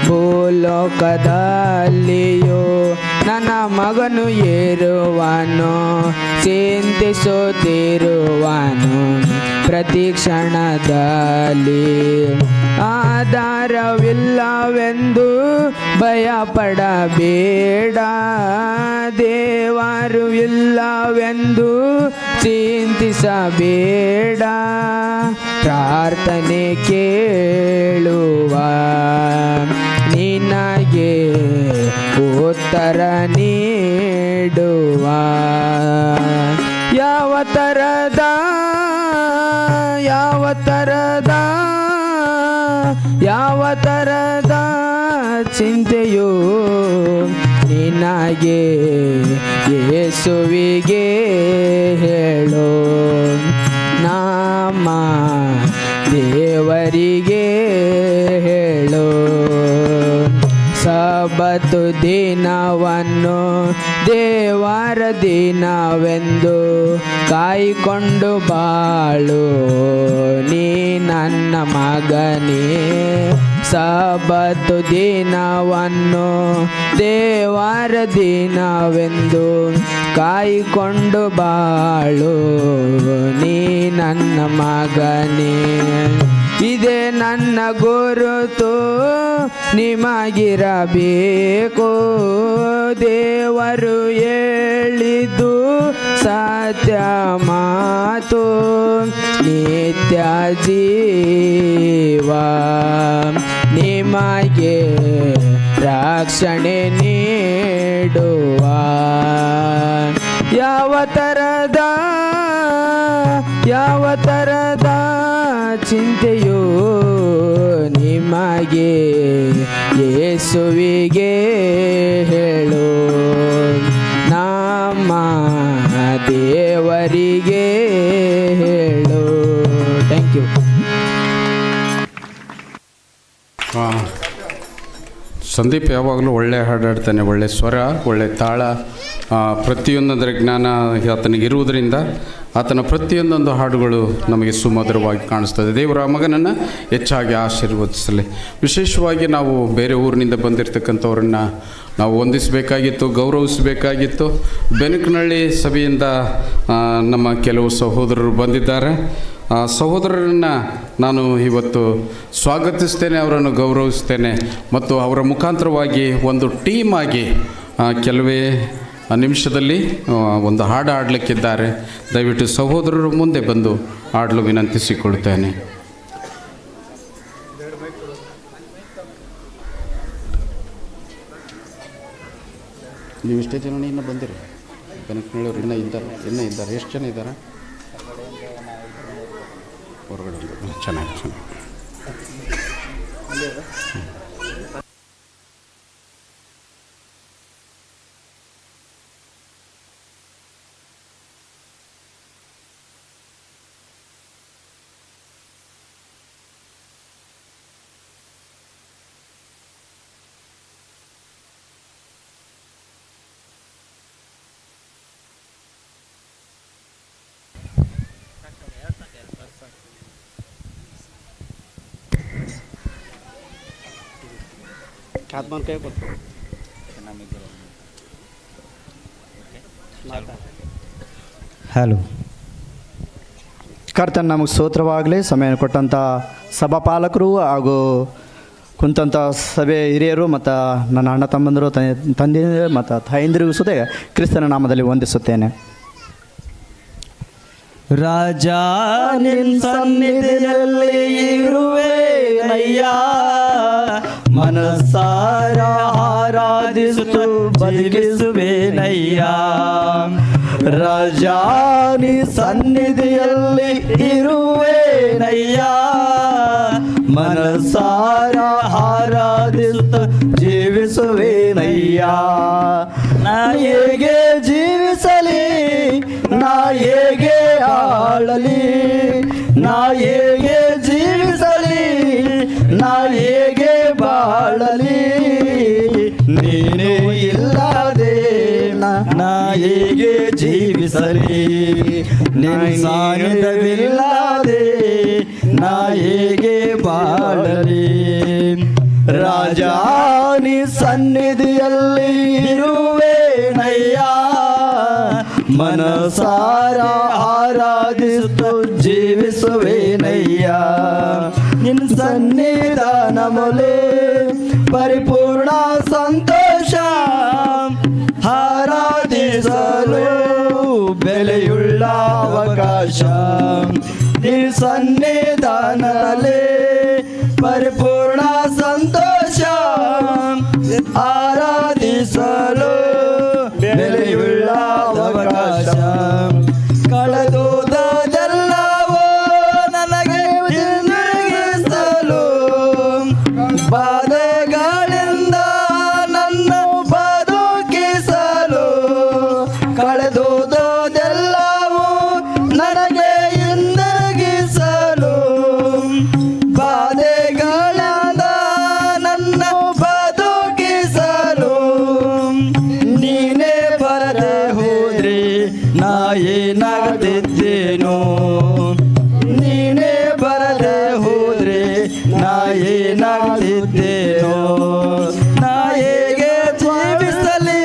ಭೂಲೋಕದಲ್ಲಿಯೂ ನನ್ನ ಮಗನು ಇರುವನು. ಚಿಂತಿಸುತ್ತಿರುವನು ಪ್ರತಿ ಕ್ಷಣದಲ್ಲಿ. ಆಧಾರವಿಲ್ಲವೆಂದು ಭಯಪಡಬೇಡ. ದೇವರು ಇಲ್ಲವೆಂದು ಚಿಂತಿಸಬೇಡ. ಪ್ರಾರ್ಥನೆ ಕೇಳುವ ನಿನಗೆ ಉತ್ತರ ನೀಡುವ. ಯಾವ ಥರದ ಚಿಂತೆಯು ನಿನಗೆ ಯೇಸುವಿಗೆ ಹೇಳು. ನಮ್ಮ ದೇವರಿಗೆ ಹೇಳು. ಸಬ್ಬತು ದಿನವನ್ನು ದೇವರ ದಿನವೆಂದು ಕಾಯ್ಕೊಂಡು ಬಾಳು ನೀ ನನ್ನ ಮಗನೇ. ಸಬ್ಬತು ದಿನವನ್ನು ದೇವರ ದಿನವೆಂದು ಕಾಯ್ಕೊಂಡು ಬಾಳು ನೀ ನನ್ನ ಮಗನೇ. ಇದೇ ನನ್ನ ಗುರುತು ನಿಮಗಿರಬೇಕು. ದೇವರು ಹೇಳಿದ್ದು ಸತ್ಯ ಮಾತು. ನಿತ್ಯ ಜೀವ ನಿಮಗೆ ರಕ್ಷಣೆ ನೀಡುವ. ಯಾವ ಥರದ ಚಿಂತೆಯು ನಿಮಗೆ ಯೇಸುವಿಗೆ ಹೇಳು. ನಮ್ಮ ದೇವರಿಗೆ ಹೇಳು. Thank you. ಸಂದೀಪ್ ಯಾವಾಗಲೂ ಒಳ್ಳೆ ಹಾಡಾಡ್ತಾನೆ. ಒಳ್ಳೆ ಸ್ವರ, ಒಳ್ಳೆ ತಾಳ, ಪ್ರತಿಯೊಂದರ ಜ್ಞಾನ ಆತನಿಗಿರುವುದರಿಂದ ಆತನ ಪ್ರತಿಯೊಂದೊಂದು ಹಾಡುಗಳು ನಮಗೆ ಸುಮಧುರವಾಗಿ ಕಾಣಿಸ್ತದೆ. ದೇವರ ಮಗನನ್ನು ಹೆಚ್ಚಾಗಿ ಆಶೀರ್ವದಿಸಲಿ. ವಿಶೇಷವಾಗಿ ನಾವು ಬೇರೆ ಊರಿನಿಂದ ಬಂದಿರತಕ್ಕಂಥವ್ರನ್ನು ನಾವು ವಂದಿಸಬೇಕಾಗಿತ್ತು, ಗೌರವಿಸಬೇಕಾಗಿತ್ತು. ಬೆನಕನಹಳ್ಳಿ ಸಭೆಯಿಂದ ನಮ್ಮ ಕೆಲವು ಸಹೋದರರು ಬಂದಿದ್ದಾರೆ. ಆ ಸಹೋದರರನ್ನು ನಾನು ಇವತ್ತು ಸ್ವಾಗತಿಸ್ತೇನೆ, ಅವರನ್ನು ಗೌರವಿಸ್ತೇನೆ ಮತ್ತು ಅವರ ಮುಖಾಂತರವಾಗಿ ಒಂದು ಟೀಮ್ ಆಗಿ ಕೆಲವೇ ನಿಮಿಷದಲ್ಲಿ ಒಂದು ಹಾಡು ಹಾಡಲಿಕ್ಕಿದ್ದಾರೆ. ದಯವಿಟ್ಟು ಸಹೋದರರು ಮುಂದೆ ಬಂದು ಹಾಡಲು ವಿನಂತಿಸಿಕೊಳ್ತೇನೆ. ನೀವು ಇಷ್ಟೇ ಜನ ಇನ್ನೂ ಬಂದಿರಿ? ಬೆನಕನಹಳ್ಳಿಯವರು ಇನ್ನೂ ಇದ್ದಾರೆ. ಎಷ್ಟು ಜನ ಇದ್ದಾರೆ ಹೊರಗಡೆ? ಚೆನ್ನಾಗಿ. ಹಲೋ. ಕರ್ತನ ನಮಗೆ ಸ್ತೋತ್ರವಾಗಲಿ. ಸಮಯ ಕೊಟ್ಟಂಥ ಸಭಾಪಾಲಕರು ಹಾಗೂ ಕುಂತಂಥ ಸಭೆ ಹಿರಿಯರು ಮತ್ತು ನನ್ನ ಅಣ್ಣ ತಮ್ಮಂದರು ತಂದೆ ಮತ್ತು ತಾಯಂದಿರಿಗೂ ಸುದೇ ಕ್ರಿಸ್ತನ ನಾಮದಲ್ಲಿ ವಂದಿಸುತ್ತೇನೆ. ರಾಜ ನಿನ್ನ ಸನ್ನಿಧಿಯಲ್ಲಿ ಇರುವೆನಯ್ಯ, ಮನಸಾರ ಆರಾಧಿಸುತ್ತ ಬದುಕಿಸುವೆನಯ್ಯ. ರಾಜ ನೀ ಸನ್ನಿಧಿಯಲ್ಲಿ ಇರುವೆನಯ್ಯ, ಮನಸಾರ ಆರಾಧಿಸುತ್ತ ಜೀವಿಸುವೆನಯ್ಯ. ನಾ ಹೇಗೆ ಜೀವಿಸಲಿ, ನಾ ಹೇಗೆ ಆಳಲಿ, ನಾ ಹೇಗೆ ಜೀವಿಸಲಿ, ನಾ ಹೇಗೆ ಬಾಳಲಿ, ನೀನೇ ಇಲ್ಲದೆ ನಾ ಹೇಗೆ ಜೀವಿಸಲಿ, ನಿನ್ನ ಸಾನ್ನಿಧ್ಯವಿಲ್ಲದೆ ನಾ ಹೇಗೆ ಬಾಳಲಿ. ರಾಜ ನೀ ಸನ್ನಿಧಿಯಲ್ಲಿ ಇರುವೆನಯ್ಯ, ಮನಸಾರ ಆರಾಧಿಸುತ್ತ ಜೀವಿಸುವೆನಯ್ಯ. ನಿನ್ನ ಸನ್ನಿಧಾನಮಲೆ ಪರಿಪೂರ್ಣ ಸಂತೋಷ, ಆರಾಧಿಸಲು ಬೆಲೆಯುಳ್ಳ ಅವಕಾಶ. ನಿನ್ನ ಸನ್ನಿಧಾನದಲ್ಲಿ ಪರಿಪೂರ್ಣ ಸಂತೋಷ, ಆರಾಧಿಸಲು ಬೆಲೆಯುಳ್ಳ ಅವಕಾಶ. ಕಳೆದುದೆಲ್ಲವೋ ನನಗೆ ಹಿಂದಿರುಗಿಸಲು, ಬಾಧೆಗಳಿಂದ ನನ್ನ ಬದುಕಿಸಲು. ಕಳೆದುದೆಲ್ಲವೋ ನನಗೆ ಹಿಂದಿರುಗಿಸಲು, ಬಾಧೆಗಳಿಂದ ನನ್ನ ಬದುಕಿಸಲು. ನೀನೇ ಬರದೆ ಹೋದ್ರೆ ನಾ ಏನಾಗದಿದ್ದೇನೋ, ನೀನೇ ಬರದೆ ಹೋದ್ರೆ ನಾ ಏನಾಗದಿದ್ದೇನೋ. ನಾ ಹೇಗೆ ಜೀವಿಸಲಿ,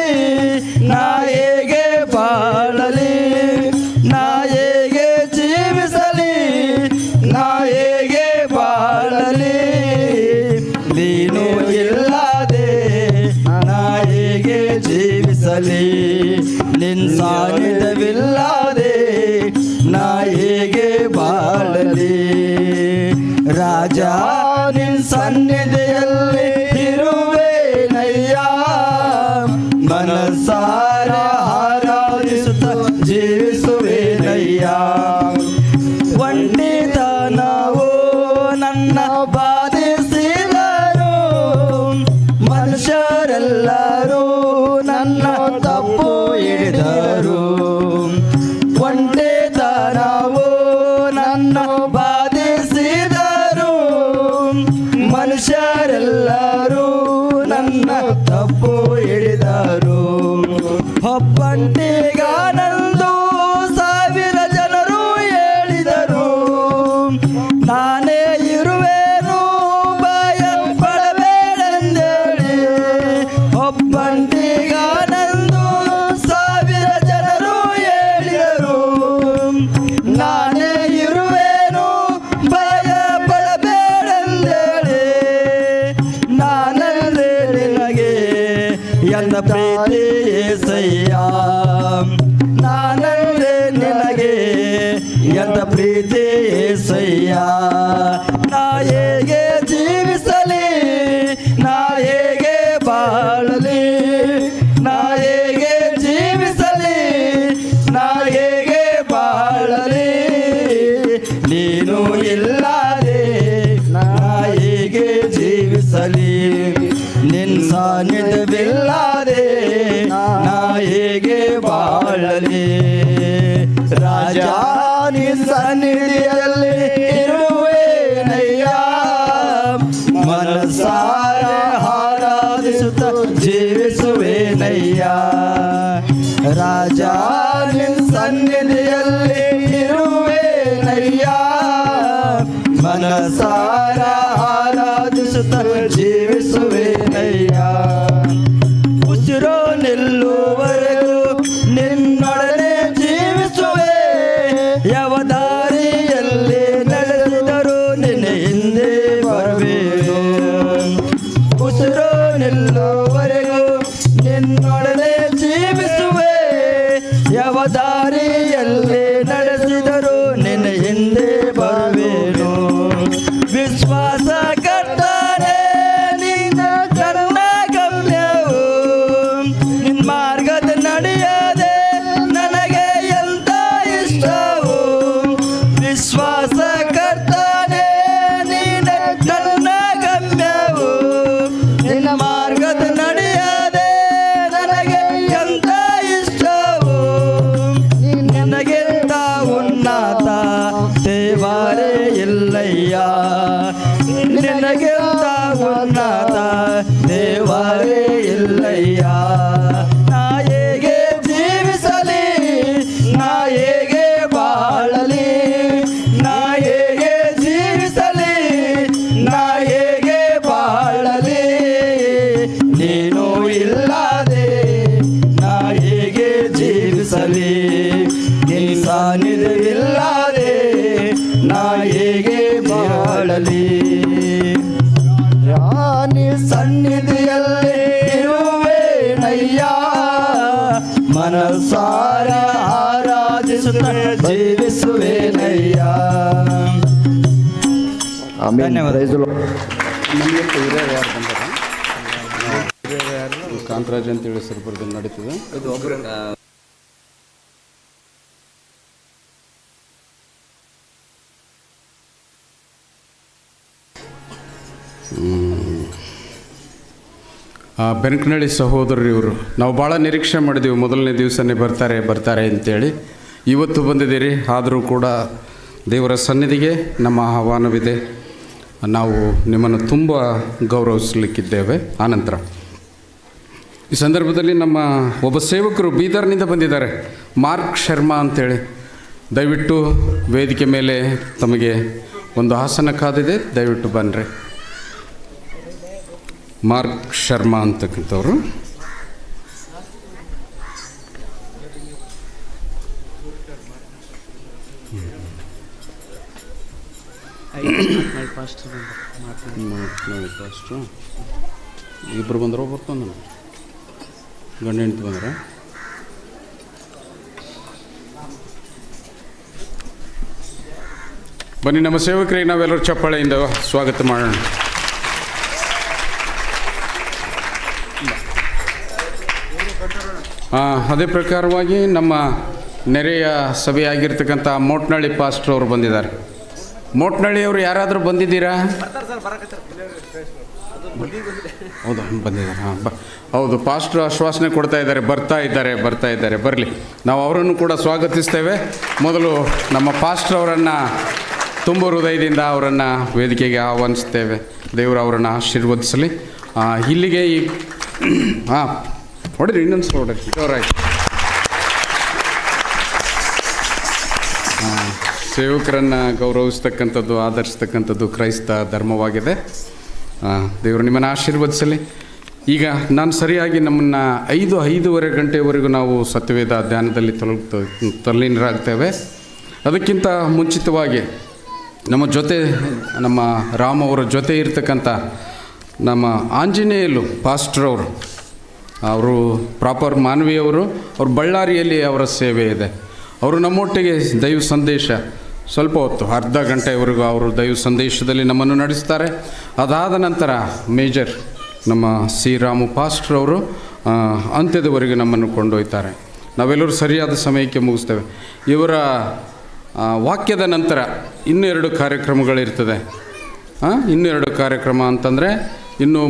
ನಾ ಹೇಗೆ ಬಾಳಲಿ, ನಾ ಹೇಗೆ ಜೀವಿಸಲಿ, ನಾ ಹೇಗೆ ಬಾಳಲಿ, ನೀನು ಇಲ್ಲದೆ ನಾ ಹೇಗೆ ಜೀವಿಸಲಿ, ನಿನ್ನ ಸಾನ್ನಿಧ್ಯವಿಲ್ಲದೆ ನಾ ಹೇಗೆ ಬಾಳಲಿ. ರಾಜ ನಿನ್ನ ಸನ್ನಿಧಿಯಲ್ಲಿ ಇರುವೆನಯ್ಯ, ಮನಸಾರ ಆರಾಧಿಸುತ್ತ ಜೀವಿಸುವೆನಯ್ಯ. ಒಂಟಿತನವು ನನ್ನ ಬಾಧಿಸಿದರು, ಮನುಷ್ಯರೆಲ್ಲರೂ ನನ್ನ ತಪ್ಪು ಹಿಡಿದರು. ಒಂಟಿತನವು ನನ್ನ ಬಾಧಿಸಿದರು, ಮನುಷ್ಯರೆಲ್ಲರೂ ನನ್ನ ತಪ್ಪು ಹಿಡಿದರು. ಒಬ್ಬಂಟಿಗಾನಂದು ಸಾವಿರ ಜನರು ಹೇಳಿದರು, ನಾನೇ ಇರುವೆನು ಭಯ ಪಡಬೇಡೆಂದೇಳಿ. ಒಬ್ಬಂಟಿಗಾನಂದು ಸಾವಿರ ಜನರು ಹೇಳಿದರು, ನಾನೇ ಇರುವೆನು ಭಯ ಪಡಬೇಡೆಂದೇಳಿ. ನಾನಂದ್ರೆ ನಿನಗೆ ಎಂದ ಪ್ರೀತಿ ಏಸಯ್ಯ, ನಾನಂದ್ರೆ ನಿನಗೆ ಎಂದ ಪ್ರೀತಿ ಏಸಯ್ಯ. ನಾ ಹೇಗೆ ಜೀವಿಸಲಿ, ನಾ ಹೇಗೆ ಬಾಳಲಿ, ನಾ ಹೇಗೆ ಜೀವಿಸಲಿ, ನಾ ಹೇಗೆ ಬಾಳಲಿ, ನೀನು ಇಲ್ಲದೆ ನಾ ಹೇಗೆ ಜೀವಿಸಲಿ, ನಿನ್ನ ಸಾನ್ನಿಧ್ಯವಿಲ್ಲದೆ ನಾ ಹೇಗೆ ಬಾಳಲಿ. ರಾಜ ನಿನ್ನ ಸನ್ನಿಧಿಯಲ್ಲಿ ಇರುವೆನಯ್ಯ, ಮನಸಾರ ಆರಾಧಿಸುತ್ತ ಜೀವಿಸುವೆನಯ್ಯ. ರಾಜ ನಿನ್ನ ಸನ್ನಿಧಿಯಲ್ಲಿ ಇರುವೆನಯ್ಯ, ಮನಸಾರ ಆರಾಧಿಸುತ್ತ ಜೀವಿಸುವೆನಯ್ಯ ಉಸಿರು ನಿಲ್ಲುವರೆಗೂ ನಿನ್ನೊಡನೆ ಜೀವಿಸುವೆ ಯಾವ ದಾರಿಯಲ್ಲಿ ನಡೆಸಿದರೂ ನಿನ್ನ ಹಿಂದೆ ಬರುವೆನು ಉಸಿರು ನಿಲ್ಲುವರೆಗೂ ನಿನ್ನೊಡನೆ ಜೀವಿಸುವೆ ಯಾವ ದಾರಿಯಲ್ಲಿ ನಡೆಸಿದರೂ ನಿನ್ನ ಹಿಂದೆ ಬರುವೆನು ವಿಶ್ವಾಸ ಕರ್ತನೆ ನಿನ್ನ ನನ್ನ ಗಮ್ಯವು ನಿನ್ನ ಮಾರ್ಗದ ನಡೆಯದೆ ನನಗೆ ಎಂತ ಇಷ್ಟವು ವಿಶ್ವಾಸ ಕರ್ತನೆ ನಿನ್ನ ನನ್ನ ಗಮ್ಯವು ನಿನ್ನ ಮಾರ್ಗದ ನಡೆಯದೆ ನನಗೆ ಎಂತ ಇಷ್ಟವು ನನಗೆಂತ ಉನ್ನತ ದೇವರೇ ಇಲ್ಲಯ್ಯ ನಿನಗೆಂತ ಉನ್ನತ ದೇವರೇ ಇಲ್ಲಯ್ಯ ನಾ ಹೇಗೆ ಜೀವಿಸಲಿ ನಾ ಹೇಗೆ ಬಾಳಲಿ ನಾ ಹೇಗೆ ಜೀವಿಸಲಿ ನಾ ಹೇಗೆ ಬಾಳಲಿ ನೀನು ಇಲ್ಲದೆ ನಾ ಹೇಗೆ ಜೀವಿಸಲಿ ನಿನ್ನ ಸಾನ್ನಿಧ್ಯವಿಲ್ಲದೆ ನಾ ಹೇಗೆ ಬಾಳಲಿ ಯಾನಿ ಸನ್ನಿಧಿಯಲ್ಲಿ ಇರುವೆನಯ್ಯ ಮನಸಾರ ಆರಾಧಿಸುತ್ತ ಜೀವಿಸುವೆನಯ್ಯ ಧನ್ಯವಾದ. ಕಾಂತರಾಜ್ ಅಂತೇಳಿ ಸರ್ ಬರ್ದು ನಡೀತದೆ. ಬೆನಕನಹಳ್ಳಿ ಸಹೋದರರು ಇವರು ನಾವು ಭಾಳ ನಿರೀಕ್ಷೆ ಮಾಡಿದ್ದೀವಿ, ಮೊದಲನೇ ದಿವಸನೇ ಬರ್ತಾರೆ ಅಂತೇಳಿ. ಇವತ್ತು ಬಂದಿದ್ದೀರಿ, ಆದರೂ ಕೂಡ ದೇವರ ಸನ್ನಿಧಿಗೆ ನಮ್ಮ ಆಹ್ವಾನವಿದೆ. ನಾವು ನಿಮ್ಮನ್ನು ತುಂಬ ಗೌರವಿಸಲಿಕ್ಕಿದ್ದೇವೆ. ಆನಂತರ ಈ ಸಂದರ್ಭದಲ್ಲಿ ನಮ್ಮ ಒಬ್ಬ ಸೇವಕರು ಬೀದರ್ನಿಂದ ಬಂದಿದ್ದಾರೆ, ಮಾರ್ಕ್ ಶರ್ಮಾ ಅಂತೇಳಿ. ದಯವಿಟ್ಟು ವೇದಿಕೆ ಮೇಲೆ ತಮಗೆ ಒಂದು ಆಸನ ಕಾದಿದೆ, ದಯವಿಟ್ಟು ಬನ್ನಿರಿ. ಮಾರ್ಕ್ ಶರ್ಮಾ ಅಂತಕ್ಕಂಥವ್ರು. ಇಬ್ಬರು ಬಂದ್ರೆ ಬರ್ತಾನೆ, ಗಂಡ ಹೆಂಡ್ತಿ ಬಂದ್ರೆ. ಬನ್ನಿ ನಮ್ಮ ಸೇವಕರಿಗೆ ನಾವೆಲ್ಲರೂ ಚಪ್ಪಾಳೆಯಿಂದ ಸ್ವಾಗತ ಮಾಡೋಣ. ಅದೇ ಪ್ರಕಾರವಾಗಿ ನಮ್ಮ ನೆರೆಯ ಸಭೆಯಾಗಿರ್ತಕ್ಕಂಥ ಮೋಟ್ನಳ್ಳಿ ಪಾಸ್ಟ್ರ್ ಅವರು ಬಂದಿದ್ದಾರೆ. ಮೋಟ್ನಳ್ಳಿಯವರು ಯಾರಾದರೂ ಬಂದಿದ್ದೀರಾ? ಹೌದು, ಬಂದಿದ್ದಾರೆ. ಹೌದು, ಪಾಸ್ಟ್ರು ಆಶ್ವಾಸನೆ ಕೊಡ್ತಾ ಇದ್ದಾರೆ, ಬರ್ತಾ ಇದ್ದಾರೆ. ಬರಲಿ, ನಾವು ಅವರನ್ನು ಕೂಡ ಸ್ವಾಗತಿಸ್ತೇವೆ. ಮೊದಲು ನಮ್ಮ ಪಾಸ್ಟ್ರ್ ಅವರನ್ನು ತುಂಬ ಹೃದಯದಿಂದ ಅವರನ್ನು ವೇದಿಕೆಗೆ ಆಹ್ವಾನಿಸ್ತೇವೆ. ದೇವರು ಅವರನ್ನು ಆಶೀರ್ವದಿಸಲಿ. ಇಲ್ಲಿಗೆ ಈ ಹೊಡಿರಿ, ಇನ್ನೊಂದು ಹೊಡಿರಿ, ಜೋರಾಯ್ತು. ಸೇವಕರನ್ನು ಗೌರವಿಸ್ತಕ್ಕಂಥದ್ದು, ಆಧರಿಸ್ತಕ್ಕಂಥದ್ದು ಕ್ರೈಸ್ತ ಧರ್ಮವಾಗಿದೆ. ದೇವರು ನಿಮ್ಮನ್ನು ಆಶೀರ್ವದಿಸಲಿ. ಈಗ ನಾನು ಸರಿಯಾಗಿ ನಮ್ಮನ್ನು 5:05 ಗಂಟೆವರೆಗೂ ನಾವು ಸತ್ಯವೇದ ಧ್ಯಾನದಲ್ಲಿ ತಲ್ಲೀನರಾಗ್ತೇವೆ. ಅದಕ್ಕಿಂತ ಮುಂಚಿತವಾಗಿ ನಮ್ಮ ಜೊತೆ, ನಮ್ಮ ರಾಮ್ ಅವರ ಜೊತೆ ಇರ್ತಕ್ಕಂಥ ನಮ್ಮ ಆಂಜನೇಯಲು ಪಾಸ್ಟರ್ ಅವರು ಪ್ರಾಪರ್ ಮಾನವಿಯವರು. ಅವರು ಬಳ್ಳಾರಿಯಲ್ಲಿ ಅವರ ಸೇವೆ ಇದೆ. ಅವರು ನಮ್ಮೊಟ್ಟಿಗೆ ದೈವ ಸಂದೇಶ ಸ್ವಲ್ಪ ಹೊತ್ತು, ಅರ್ಧ ಗಂಟೆವರೆಗೂ ಅವರು ದೈವ ಸಂದೇಶದಲ್ಲಿ ನಮ್ಮನ್ನು ನಡೆಸ್ತಾರೆ. ಅದಾದ ನಂತರ ಮೇಜರ್ ನಮ್ಮ ಸಿ ರಾಮು ಪಾಸ್ಟರ್ ಅವರು ಅಂತ್ಯದವರೆಗೆ ನಮ್ಮನ್ನು ಕೊಂಡೊಯ್ತಾರೆ. ನಾವೆಲ್ಲರೂ ಸರಿಯಾದ ಸಮಯಕ್ಕೆ ಮುಗಿಸ್ತೇವೆ. ಇವರ ವಾಕ್ಯದ ನಂತರ ಇನ್ನೂ 2 ಕಾರ್ಯಕ್ರಮಗಳಿರ್ತದೆ. ಇನ್ನೂ 2 ಕಾರ್ಯಕ್ರಮ ಅಂತಂದರೆ ಇನ್ನೂ